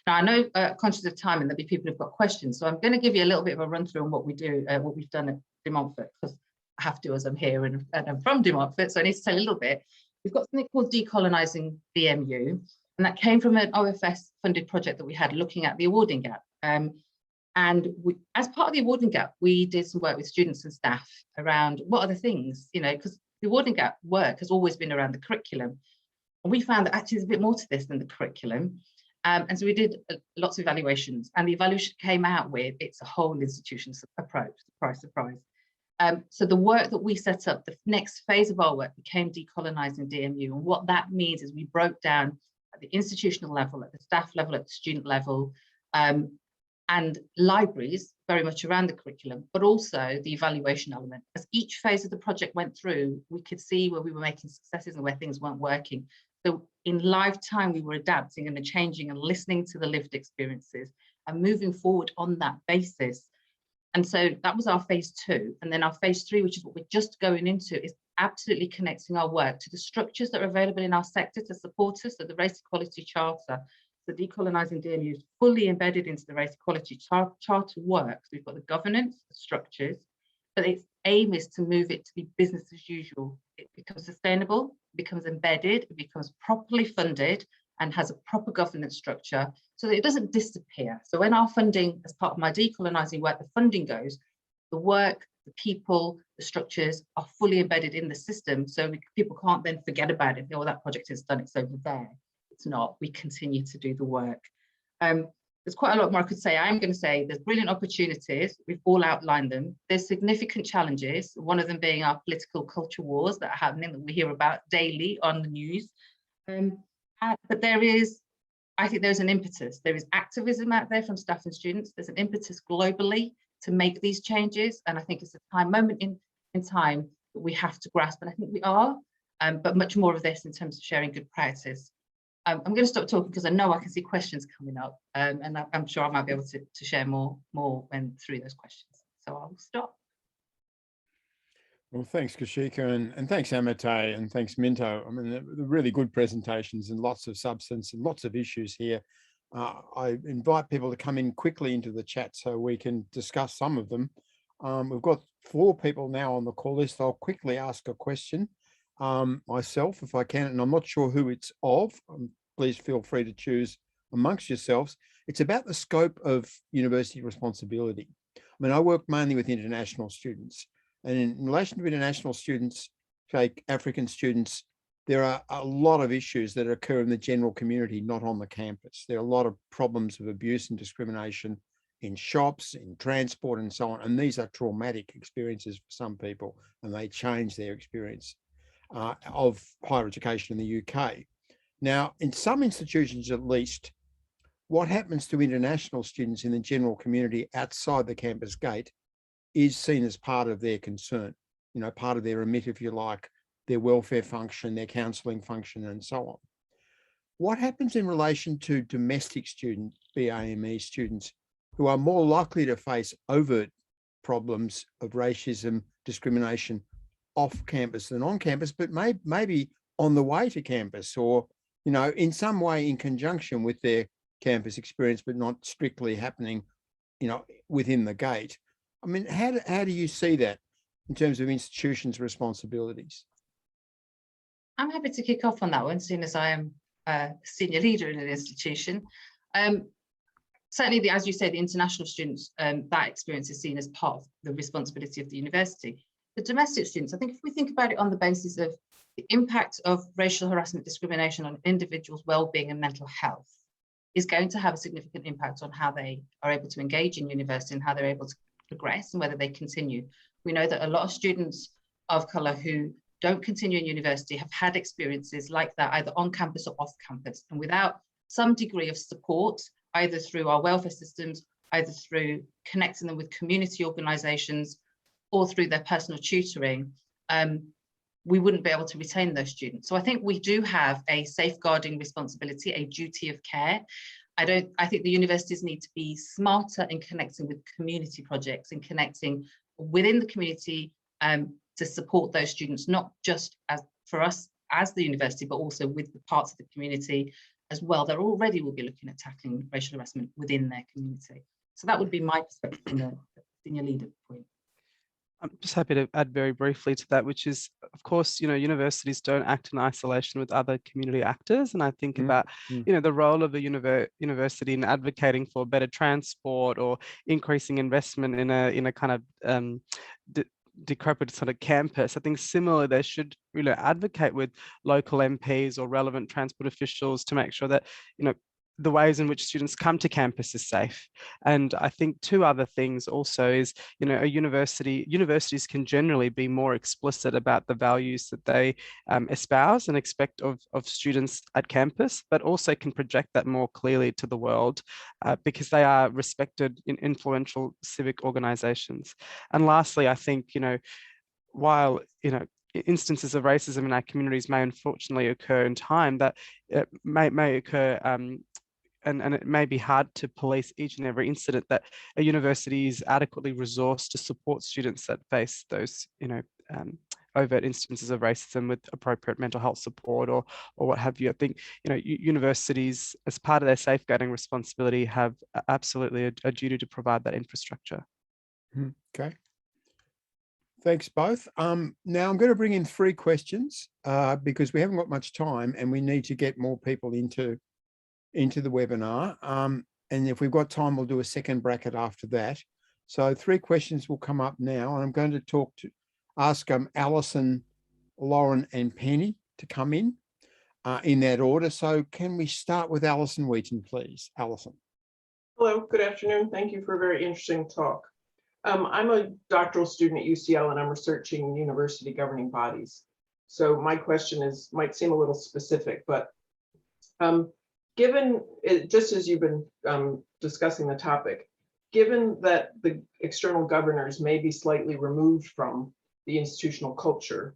Now, I know, conscious of time, and there'll be people who've got questions, so I'm going to give you a little bit of a run through on what we do, what we've done at De Montfort, because I have to, as I'm here and I'm from De Montfort, so I need to tell you a little bit. We've got something called Decolonizing Dmu, and that came from an OFS funded project that we had looking at the awarding gap. And as part of the awarding gap, we did some work with students and staff around what are the things, because the awarding gap work has always been around the curriculum. And we found that actually there's a bit more to this than the curriculum. And so we did lots of evaluations, and the evaluation came out with it's a whole institution approach, surprise. So the work that we set up, the next phase of our work became Decolonizing Dmu. And what that means is we broke down at the institutional level, at the staff level, at the student level, and libraries very much around the curriculum, but also the evaluation element. As each phase of the project went through, we could see where we were making successes and where things weren't working. So in live time, we were adapting and changing and listening to the lived experiences and moving forward on that basis. And so that was our phase 2. And then our phase 3, which is what we're just going into, is absolutely connecting our work to the structures that are available in our sector to support us. So the Race Equality Charter, the Decolonizing Dmu is fully embedded into the Race Equality Charter work. So we've got the governance, the structures, but its aim is to move it to be business as usual. It becomes sustainable, it becomes embedded, it becomes properly funded and has a proper governance structure so that it doesn't disappear. So when our funding, as part of my decolonizing work, the funding goes, the work, the people, the structures are fully embedded in the system. So people can't then forget about it. Oh, that project is done, it's over there. It's not, we continue to do the work. There's quite a lot more I could say. I'm going to say there's brilliant opportunities. We've all outlined them. There's significant challenges, one of them being our political culture wars that are happening, that we hear about daily on the news. But there is, I think there's an impetus. There is activism out there from staff and students. There's an impetus globally to make these changes. And I think it's a moment in time that we have to grasp. And I think we are, but much more of this in terms of sharing good practices. I'm going to stop talking because I know I can see questions coming up, and I'm sure I might be able to share more when through those questions. So I'll stop. Well, thanks, Kaushika, and thanks, Amatey, and thanks, Minto. I mean, they're really good presentations and lots of substance and lots of issues here. I invite people to come in quickly into the chat so we can discuss some of them. We've got 4 people now on the call list. I'll quickly ask a question myself, if I can, and I'm not sure who it's of. Please feel free to choose amongst yourselves. It's about the scope of university responsibility. I mean, I work mainly with international students, and in relation to international students, like African students, there are a lot of issues that occur in the general community, not on the campus. There are a lot of problems of abuse and discrimination in shops, in transport, and so on. And these are traumatic experiences for some people, and they change their experience of higher education in the UK. Now, in some institutions at least, what happens to international students in the general community outside the campus gate is seen as part of their concern, part of their remit, if you like, their welfare function, their counselling function, and so on. What happens in relation to domestic students, BAME students, who are more likely to face overt problems of racism, discrimination off campus than on campus, but maybe on the way to campus, or in some way in conjunction with their campus experience, but not strictly happening within the gate? I mean, how do you see that? in terms of institutions' responsibilities? I'm happy to kick off on that one, seeing as I am a senior leader in an institution. Certainly, as you say, the international students, that experience is seen as part of the responsibility of the university. The domestic students, I think if we think about it on the basis of the impact of racial harassment, discrimination on individuals' well-being and mental health, is going to have a significant impact on how they are able to engage in university and how they're able to progress and whether they continue. We know that a lot of students of colour who don't continue in university have had experiences like that, either on campus or off campus, and without some degree of support, either through our welfare systems, either through connecting them with community organisations or through their personal tutoring, we wouldn't be able to retain those students. So I think we do have a safeguarding responsibility, a duty of care. I think the universities need to be smarter in connecting with community projects and connecting within the community to support those students, not just for us as the university, but also with the parts of the community as well that already will be looking at tackling racial harassment within their community. So that would be my perspective from the senior leader point. I'm just happy to add very briefly to that, which is, of course, universities don't act in isolation with other community actors. And I think about, the role of the university in advocating for better transport or increasing investment in a kind of decrepit sort of campus. I think similarly, they should advocate with local MPs or relevant transport officials to make sure that, the ways in which students come to campus is safe. And I think two other things also is, universities can generally be more explicit about the values that they espouse and expect of students at campus, but also can project that more clearly to the world because they are respected in influential civic organizations. And lastly, I think, while, instances of racism in our communities may unfortunately occur in time, that it may occur and it may be hard to police each and every incident, that a university is adequately resourced to support students that face those, overt instances of racism with appropriate mental health support or what have you. I think, universities, as part of their safeguarding responsibility, have absolutely a duty to provide that infrastructure. Okay. Thanks both. Now I'm going to bring in 3 questions because we haven't got much time and we need to get more people into the webinar. And if we've got time, we'll do a second bracket after that. So 3 questions will come up now, and I'm going to ask Alison, Lauren, and Penny to come in that order. So can we start with Alison Wheaton, please? Alison. Hello, good afternoon. Thank you for a very interesting talk. I'm a doctoral student at UCL and I'm researching university governing bodies. So my question might seem a little specific, but given, just as you've been discussing the topic, given that the external governors may be slightly removed from the institutional culture,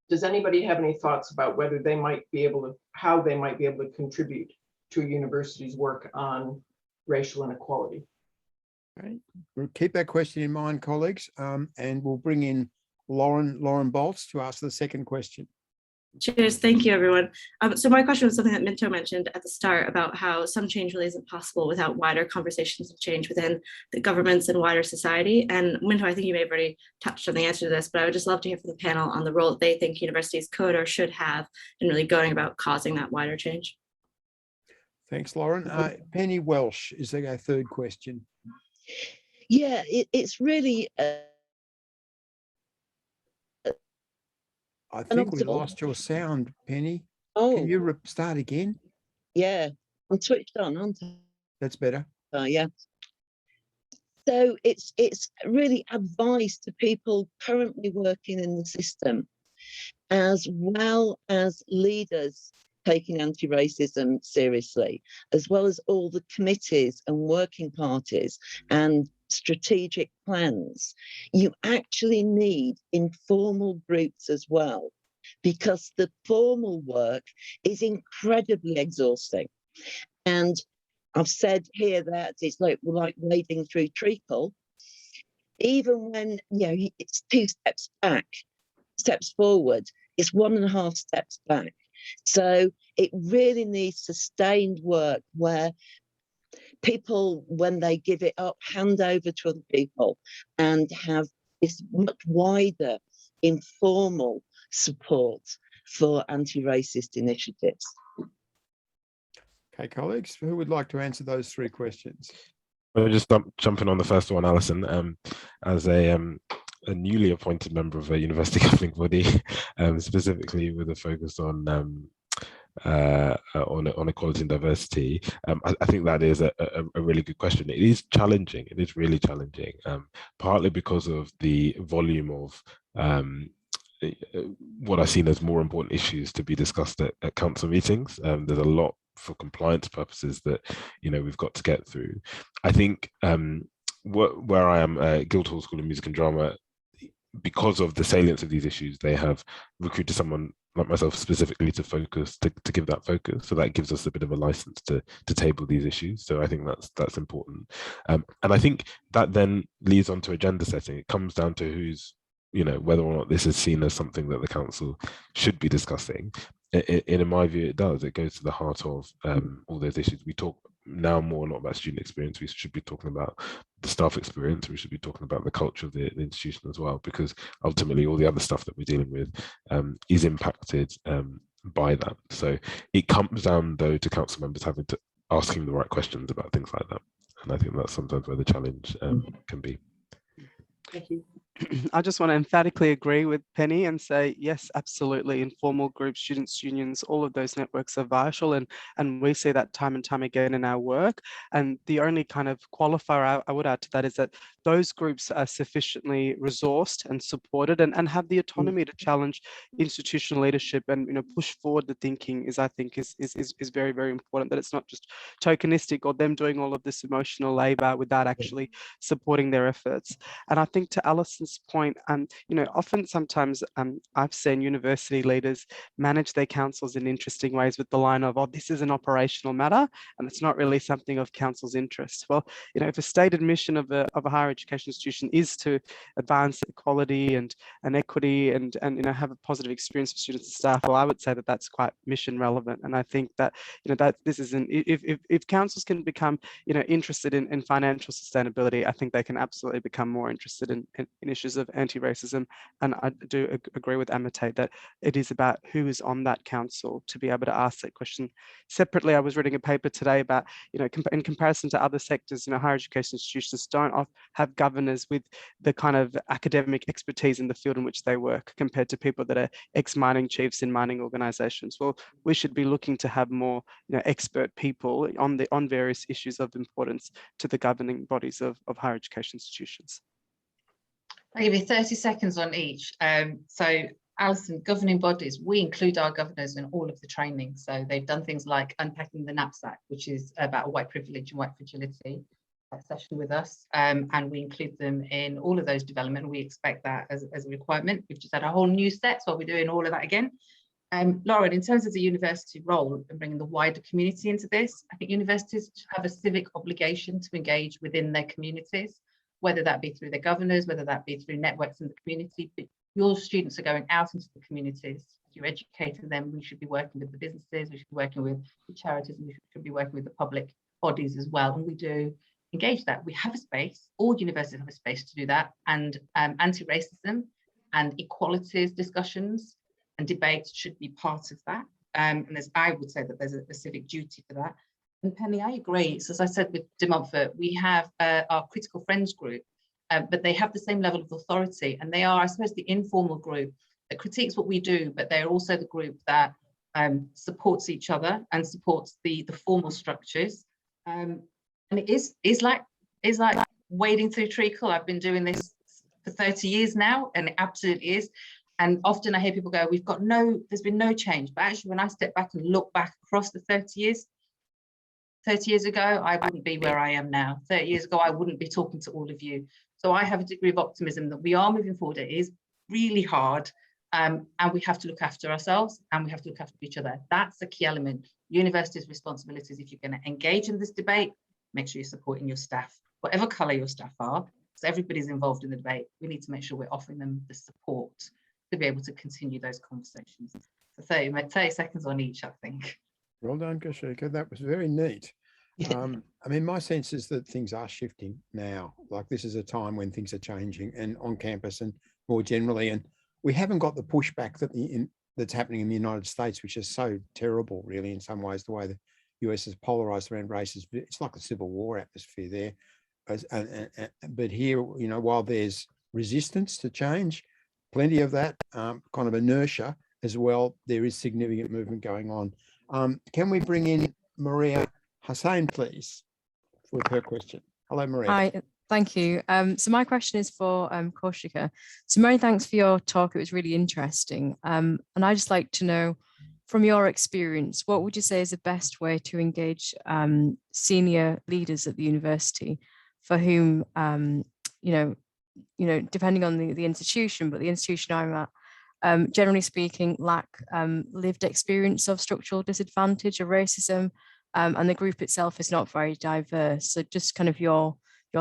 does anybody have any thoughts about whether they might be able to, how they might be able to contribute to a university's work on racial inequality? Right. We'll keep that question in mind, colleagues, and we'll bring in Lauren Boltz to ask the second question. Cheers. Thank you, everyone. So my question was something that Minto mentioned at the start about how some change really isn't possible without wider conversations of change within the governments and wider society. And Minto, I think you may have already touched on the answer to this, but I would just love to hear from the panel on the role that they think universities could or should have in really going about causing that wider change. Thanks, Lauren. Penny Welsh is our third question. Yeah, it's really... I think we lost your sound, Penny. Oh, can you start again? Yeah, I'm switched on, aren't I? That's better. Yeah. So it's really advice to people currently working in the system, as well as leaders taking anti-racism seriously, as well as all the committees and working parties and strategic plans. You actually need informal groups as well, because the formal work is incredibly exhausting. And I've said here that it's like wading through treacle. Even when it's 2 steps back, steps forward, it's 1.5 steps back. So it really needs sustained work where people, when they give it up, hand over to other people and have it's much wider informal support for anti-racist initiatives. Okay, colleagues, who would like to answer those three questions? I'll just jumping on the first one, Alison. As a newly appointed member of a university governing body, specifically with a focus on equality and diversity, I think that is a really good question. It is challenging. It is really challenging, partly because of the volume of what I've seen as more important issues to be discussed at council meetings. There's a lot for compliance purposes that we've got to get through. I think where I am at Guildhall School of Music and Drama, because of the salience of these issues, they have recruited someone like myself specifically to focus, to give that focus. So that gives us a bit of a license to table these issues. So I think that's important. And I think that then leads on to agenda setting. It comes down to who's, whether or not this is seen as something that the council should be discussing. In my view, it does. It goes to the heart of all those issues. We talk now more a lot about student experience. We should be talking about the staff experience. We should be talking about the culture of the institution as well, because ultimately all the other stuff that we're dealing with is impacted by that. So it comes down, though, to council members asking the right questions about things like that. And I think that's sometimes where the challenge can be. Thank you. I just want to emphatically agree with Penny and say, yes, absolutely. Informal groups, students' unions, all of those networks are vital. And we see that time and time again in our work. And the only kind of qualifier I would add to that is that those groups are sufficiently resourced and supported and have the autonomy to challenge institutional leadership and push forward the thinking is very, very important, that it's not just tokenistic or them doing all of this emotional labor without actually supporting their efforts. And I think to Alison's point, often sometimes I've seen university leaders manage their councils in interesting ways with the line of, oh, this is an operational matter and it's not really something of council's interest. Well, if a stated mission of a higher education institution is to advance equality and equity and have a positive experience for students and staff, well, I would say that that's quite mission relevant. And I think that that this isn't, if councils can become interested in financial sustainability, I think they can absolutely become more interested in issues of anti-racism. And I do agree with Amatey that it is about who is on that council to be able to ask that question. Separately, I was reading a paper today about, in comparison to other sectors, higher education institutions don't have governors with the kind of academic expertise in the field in which they work compared to people that are ex-mining chiefs in mining organizations. Well, we should be looking to have more expert people on various issues of importance to the governing bodies of higher education institutions. I'll give you 30 seconds on each. So Alison, governing bodies, we include our governors in all of the training. So they've done things like unpacking the knapsack, which is about white privilege and white fragility, session with us, and we include them in all of those development. We expect that as a requirement. We've just had a whole new set, so we're doing all of that again. Lauren, in terms of the university role and bringing the wider community into this, I think universities have a civic obligation to engage within their communities, whether that be through their governors, whether that be through networks in the community. But your students are going out into the communities. You're educating them. We should be working with the businesses, we should be working with the charities, and we should be working with the public bodies as well. And we do engage that. We have a space, all universities have a space to do that, and anti-racism and equalities discussions and debates should be part of that. And I would say that there's a civic duty for that. And Penny, I agree. So as I said with De Montfort, we have our critical friends group, but they have the same level of authority, and they are, I suppose, the informal group that critiques what we do, but they're also the group that supports each other and supports the formal structures. And it is like wading through treacle. I've been doing this for 30 years now, and it absolutely is. And often I hear people go, there's been no change. But actually, when I step back and look back across the 30 years ago, I wouldn't be where I am now. 30 years ago, I wouldn't be talking to all of you. So I have a degree of optimism that we are moving forward. It is really hard, and we have to look after ourselves and we have to look after each other. That's a key element. Universities' responsibilities, if you're going to engage in this debate, make sure you're supporting your staff, whatever colour your staff are, so everybody's involved in the debate. We need to make sure we're offering them the support to be able to continue those conversations. So 30 seconds on each, I think. Well done, Kaushika. That was very neat. I mean, my sense is that things are shifting now. Like, this is a time when things are changing, and on campus and more generally, and we haven't got the pushback that that's happening in the United States, which is so terrible, really, in some ways. The way the US is polarized around races, it's like a civil war atmosphere there. But here, you know, while there's resistance to change, plenty of that kind of inertia as well, there is significant movement going on. Can we bring in Maria Hussain, please, with her question? Hello, Maria. Hi, thank you. So my question is for Kaushika. So many thanks for your talk. It was really interesting. And I'd just like to know, from your experience, what would you say is the best way to engage senior leaders at the university for whom, you know, depending on the institution, but the institution I'm at, generally speaking, lack lived experience of structural disadvantage or racism, and the group itself is not very diverse. So just kind of your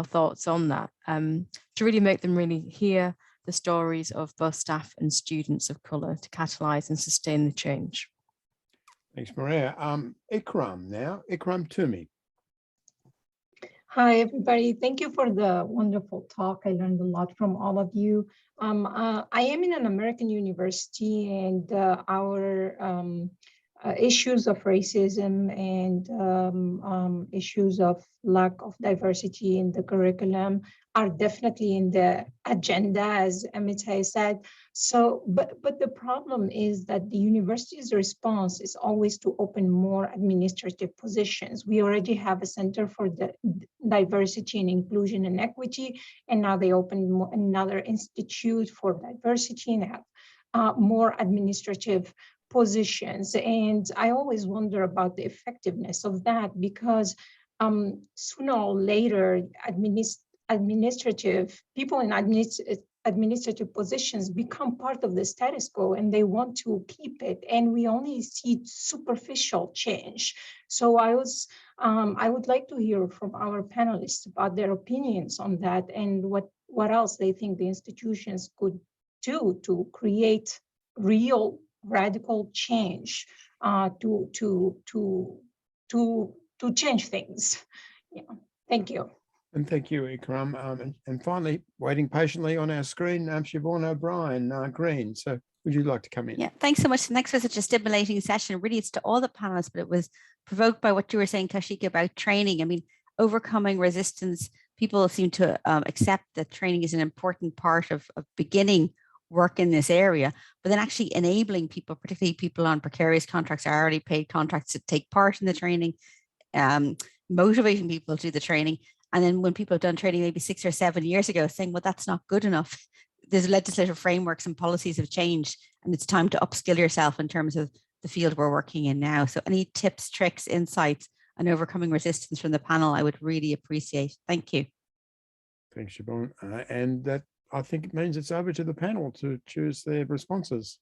thoughts on that, to really make them really hear the stories of both staff and students of colour to catalyse and sustain the change. Thanks, Maria. Ikram now. Ikram Toomey. Hi, everybody. Thank you for the wonderful talk. I learned a lot from all of you. I am in an American university, and our issues of racism and issues of lack of diversity in the curriculum are definitely in the agenda, as Amatey said. So, but the problem is that the university's response is always to open more administrative positions. We already have a Center for the Diversity and Inclusion and Equity, and now they opened another institute for diversity and have more administrative positions. And I always wonder about the effectiveness of that, because sooner or later, administrative people in administrative positions become part of the status quo, and they want to keep it, and we only see superficial change. So I would like to hear from our panelists about their opinions on that, and what else they think the institutions could do to create real radical change, to change things. Yeah, thank you. And thank you, Ikram. And finally, waiting patiently on our screen, Siobhan O'Brien, Green. So would you like to come in? Yeah, thanks so much. Thanks for such a stimulating session. Really, it's to all the panelists, but it was provoked by what you were saying, Kaushika, about training. I mean, overcoming resistance. People seem to accept that training is an important part of beginning work in this area, but then actually enabling people, particularly people on precarious contracts, hourly paid contracts, to take part in the training, motivating people to do the training. And then when people have done training maybe 6 or 7 years ago, saying, well, that's not good enough. There's legislative frameworks and policies have changed, and it's time to upskill yourself in terms of the field we're working in now. So any tips, tricks, insights on overcoming resistance from the panel, I would really appreciate. Thank you. Thanks, Siobhan. And that, I think it means it's over to the panel to choose their responses.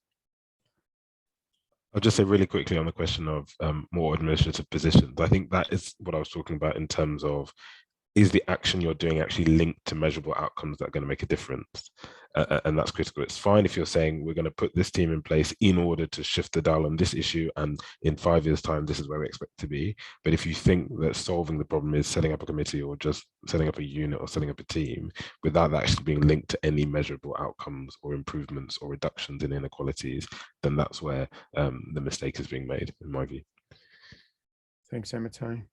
I'll just say really quickly on the question of more administrative positions. I think that is what I was talking about in terms of, is the action you're doing actually linked to measurable outcomes that are going to make a difference? And that's critical. It's fine if you're saying we're going to put this team in place in order to shift the dial on this issue, and in 5 years' time, this is where we expect to be. But if you think that solving the problem is setting up a committee or just setting up a unit or setting up a team without that actually being linked to any measurable outcomes or improvements or reductions in inequalities, then that's where the mistake is being made, in my view. Thanks, Amatey.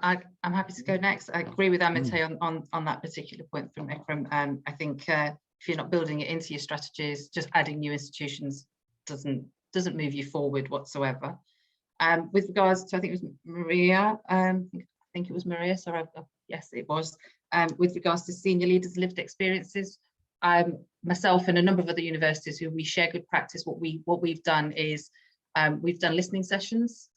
I'm happy to go next. I agree with Amatey on that particular point from Ikram. I think if you're not building it into your strategies, just adding new institutions doesn't move you forward whatsoever. With regards to, I think it was Maria, sorry, yes, it was. With regards to senior leaders' lived experiences, myself and a number of other universities who we share good practice, what we've done is we've done listening sessions,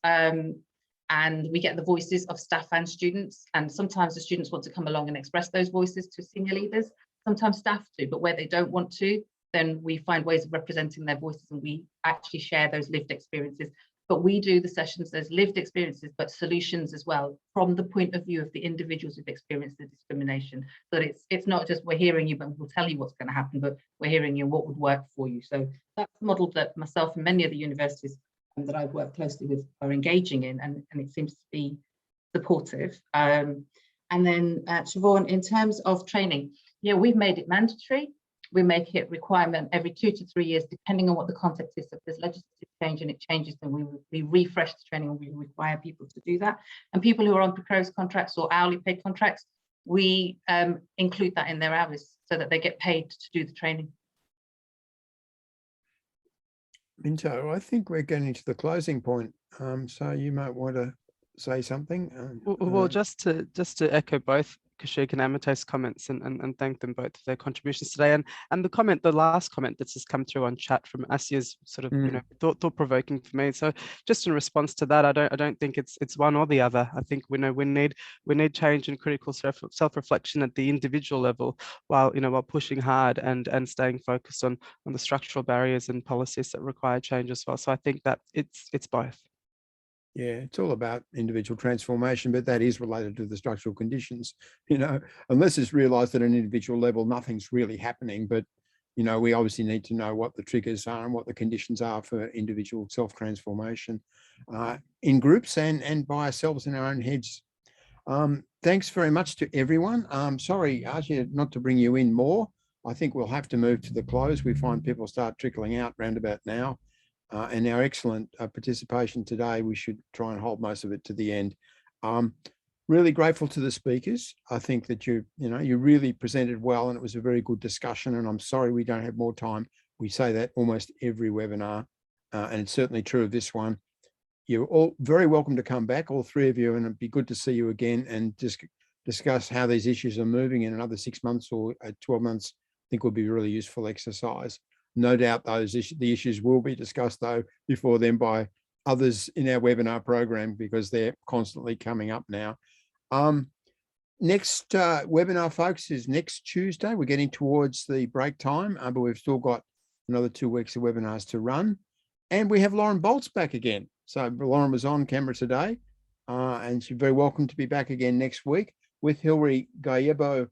and we get the voices of staff and students. And sometimes the students want to come along and express those voices to senior leaders. Sometimes staff do, but where they don't want to, then we find ways of representing their voices, and we actually share those lived experiences. But we do the sessions, there's lived experiences, but solutions as well, from the point of view of the individuals who've experienced the discrimination. So that it's not just we're hearing you, but we'll tell you what's going to happen, but we're hearing you what would work for you. So that's the model that myself and many other universities that I've worked closely with are engaging in, and it seems to be supportive. And then Siobhan, in terms of training, yeah, we've made it mandatory. We make it requirement every 2 to 3 years, depending on what the context is. If there's legislative change and it changes, then we refresh the training and we require people to do that. And people who are on precarious contracts or hourly paid contracts, we include that in their hours so that they get paid to do the training. Minto, I think we're getting to the closing point. So you might want to say something. Well, just to echo both Kaushika and Amatey's comments and thank them both for their contributions today. And the last comment that's just come through on chat from Asia's sort of, you know, thought-provoking for me. So just in response to that, I don't think it's one or the other. I think we need change and critical self-reflection at the individual level, while pushing hard and staying focused on the structural barriers and policies that require change as well. So I think that it's both. Yeah, it's all about individual transformation, but that is related to the structural conditions, unless it's realized at an individual level, nothing's really happening. But, we obviously need to know what the triggers are and what the conditions are for individual self-transformation in groups and by ourselves in our own heads. Thanks very much to everyone. Sorry, Asia, not to bring you in more. I think we'll have to move to the close. We find people start trickling out round about now. And our excellent participation today, we should try and hold most of it to the end. Really grateful to the speakers. I think that you really presented well, and it was a very good discussion. And I'm sorry we don't have more time. We say that almost every webinar, and it's certainly true of this one. You're all very welcome to come back, all three of you, and it'd be good to see you again and just discuss how these issues are moving in another 6 months or 12 months. I think would be a really useful exercise. No doubt the issues will be discussed, though, before then by others in our webinar program, because they're constantly coming up now. Next webinar, folks, is next Tuesday. We're getting towards the break time, but we've still got another 2 weeks of webinars to run. And we have Lauren Boltz back again. So Lauren was on camera today, and she's very welcome to be back again next week with Hilary Gayebo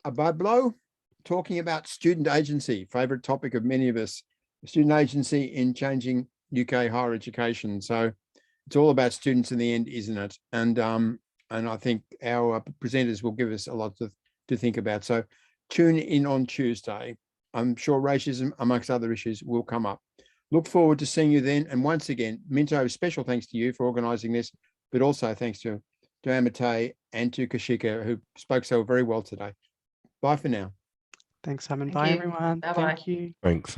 Abablo, talking about student agency, favourite topic of many of us, student agency in changing UK higher education. So it's all about students in the end, isn't it? And I think our presenters will give us a lot to think about. So tune in on Tuesday. I'm sure racism, amongst other issues, will come up. Look forward to seeing you then. And once again, Minto, special thanks to you for organising this, but also thanks to Amatey and to Kaushika, who spoke so very well today. Bye for now. Thanks, Simon. Thank Bye, you. everyone. Bye-bye. Thank you. Thanks.